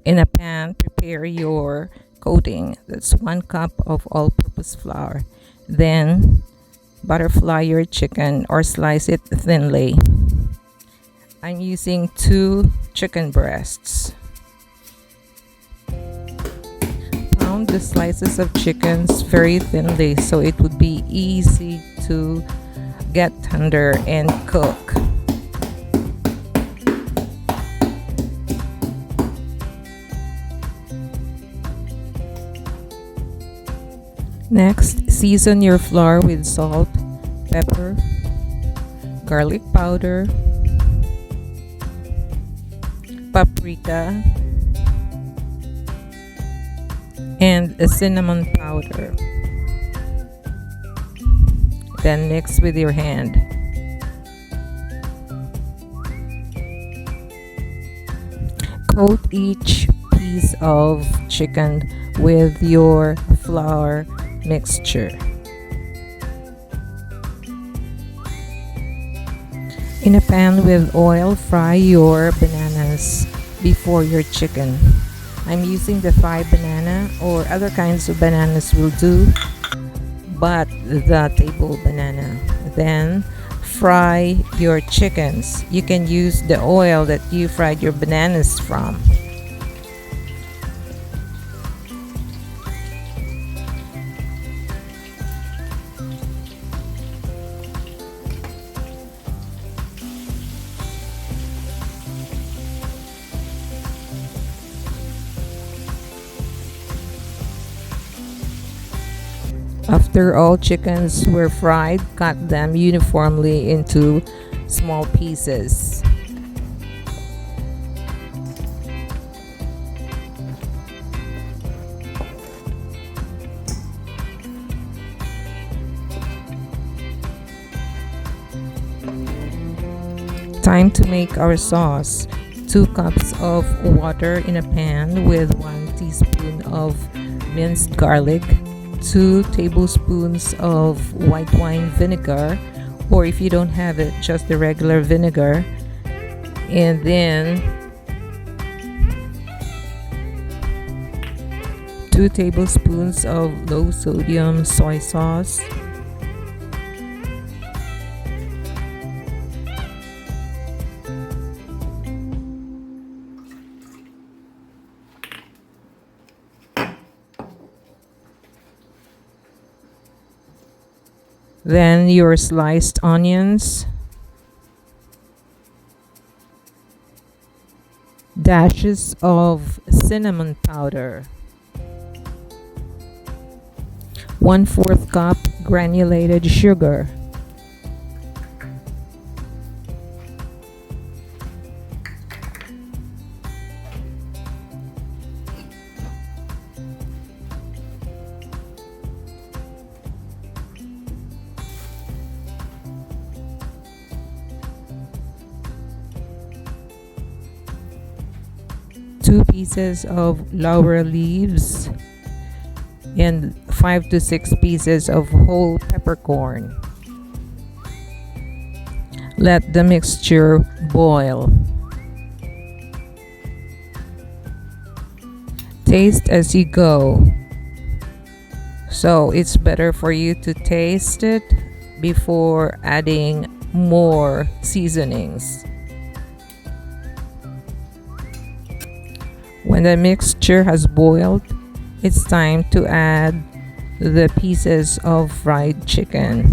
In a pan, prepare your coating. That's 1 cup of all-purpose flour. Then butterfly your chicken or slice it thinly. I'm using 2 chicken breasts. Pound the slices of chickens very thinly so it would be easy to get tender and cook. Next, season your flour with salt, pepper, garlic powder, paprika, and a cinnamon powder. Then mix with your hand. Coat each piece of chicken with your flour mixture. In a pan with oil, fry your bananas before your chicken. I'm using the 5 banana or other kinds of bananas will do, but the table banana. Then fry your chickens. You can use the oil that you fried your bananas from. After all chickens were fried, cut them uniformly into small pieces. Time to make our sauce. 2 cups of water in a pan with 1 teaspoon of minced garlic, 2 tablespoons of white wine vinegar, or if you don't have it, just the regular vinegar, and then 2 tablespoons of low sodium soy sauce, then your sliced onions, dashes of cinnamon powder, 1/4 cup granulated sugar, two pieces of laurel leaves, and 5 to 6 pieces of whole peppercorn. Let the mixture boil. Taste as you go. So it's better for you to taste it before adding more seasonings. When the mixture has boiled, it's time to add the pieces of fried chicken.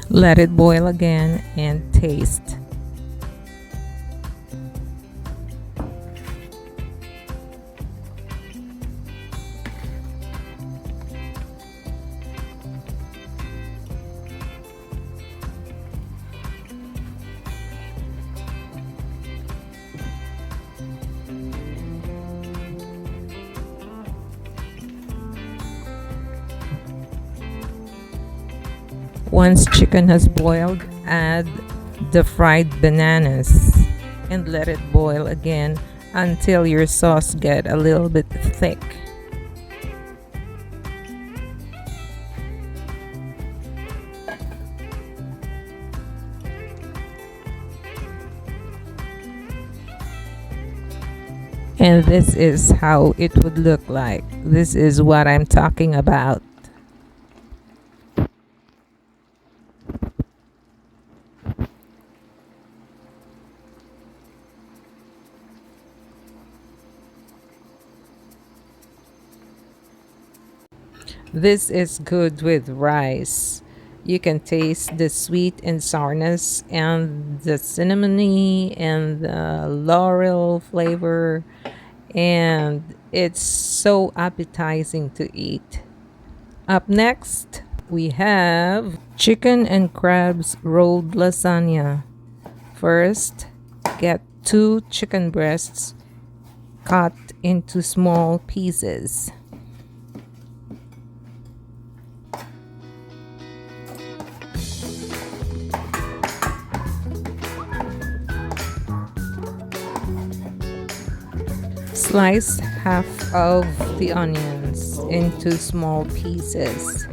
Let it boil again and taste. Once chicken has boiled, add the fried bananas and let it boil again until your sauce get a little bit thick. And this is how it would look like. This is what I'm talking about. This is good with rice. You can taste the sweet and sourness and the cinnamony and the laurel flavor, and it's so appetizing to eat. Up next, we have chicken and crabs rolled lasagna. First, get 2 chicken breasts cut into small pieces. Slice half of the onions into small pieces.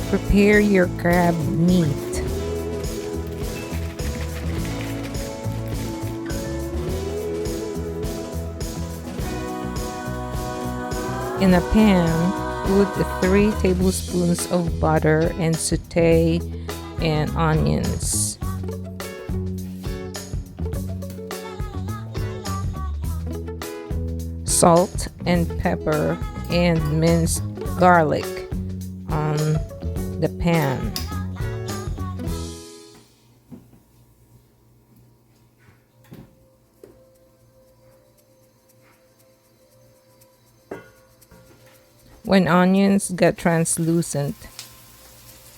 Prepare your crab meat. In a pan, put 3 tablespoons of butter and saute and onions. Salt and pepper and minced garlic on the pan. When onions get translucent,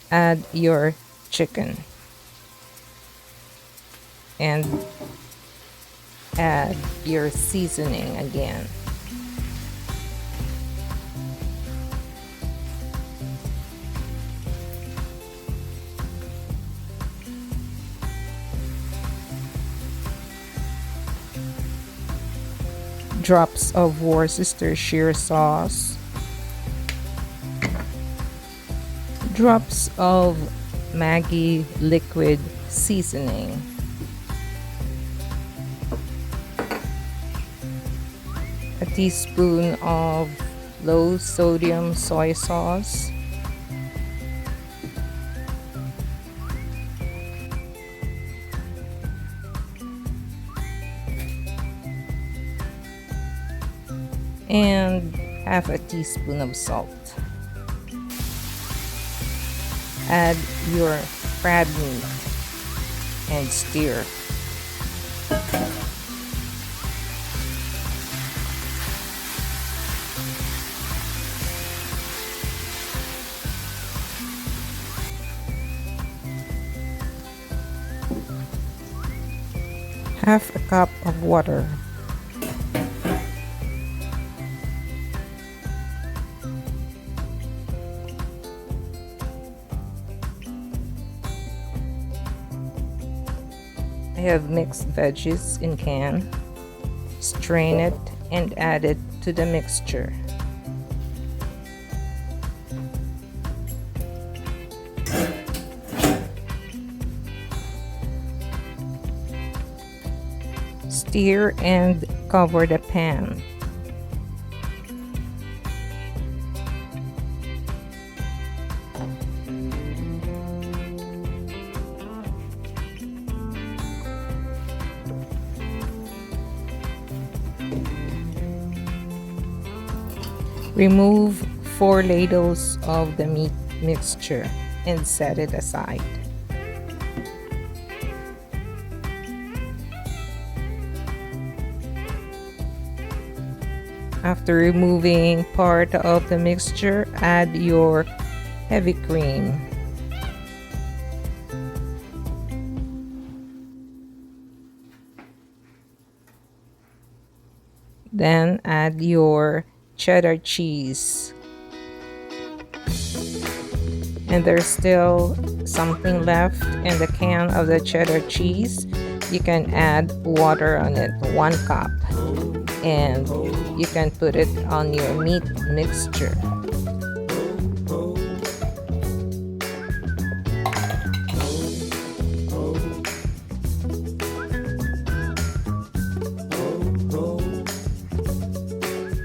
add your chicken and add your seasoning again. Drops of Worcestershire sauce, drops of Maggi liquid seasoning, a teaspoon of low sodium soy sauce, and half a teaspoon of salt. Add your crab meat and stir. Half a cup of water. I have mixed veggies in can. Strain it and add it to the mixture. Stir and cover the pan. Remove 4 ladles of the meat mixture and set it aside. After removing part of the mixture, add your heavy cream. Then add your cheddar cheese. And there's still something left in the can of the cheddar cheese. You can add water on it, 1 cup. And you can put it on your meat mixture.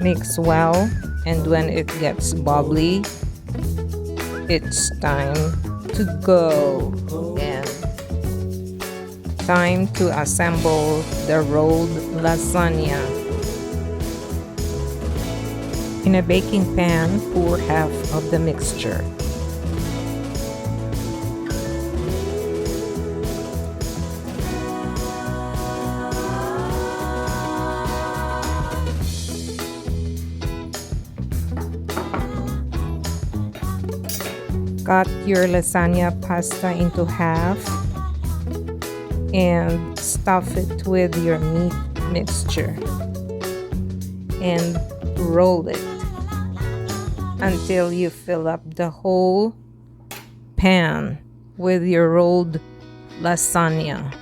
Mix well, and when it gets bubbly, it's time to go and time to assemble the rolled lasagna. In a baking pan, pour half of the mixture. Cut your lasagna pasta into half and stuff it with your meat mixture and roll it until you fill up the whole pan with your rolled lasagna.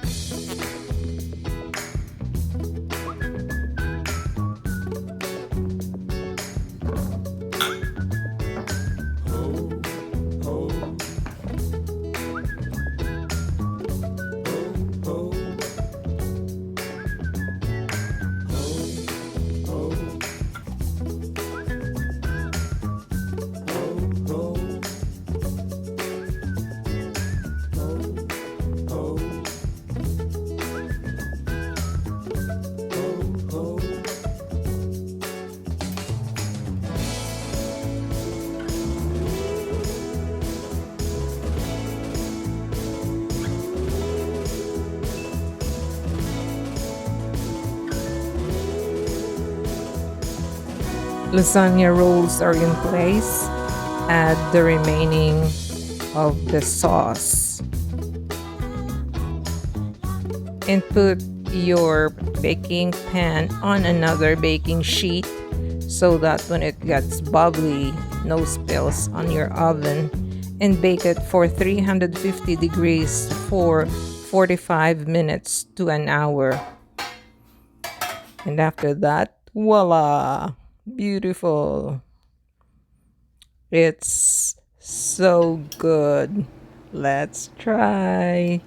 Lasagna rolls are in place. Add the remaining of the sauce and put your baking pan on another baking sheet so that when it gets bubbly, no spills on your oven, and bake it for 350 degrees for 45 minutes to an hour. And after that, voila! Beautiful. It's so good. Let's try.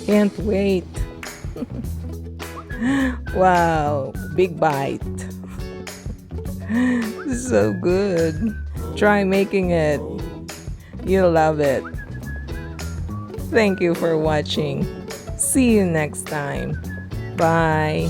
Can't wait. Wow, big bite. So good. Try making it. You'll love it. Thank you for watching. See you next time. Bye.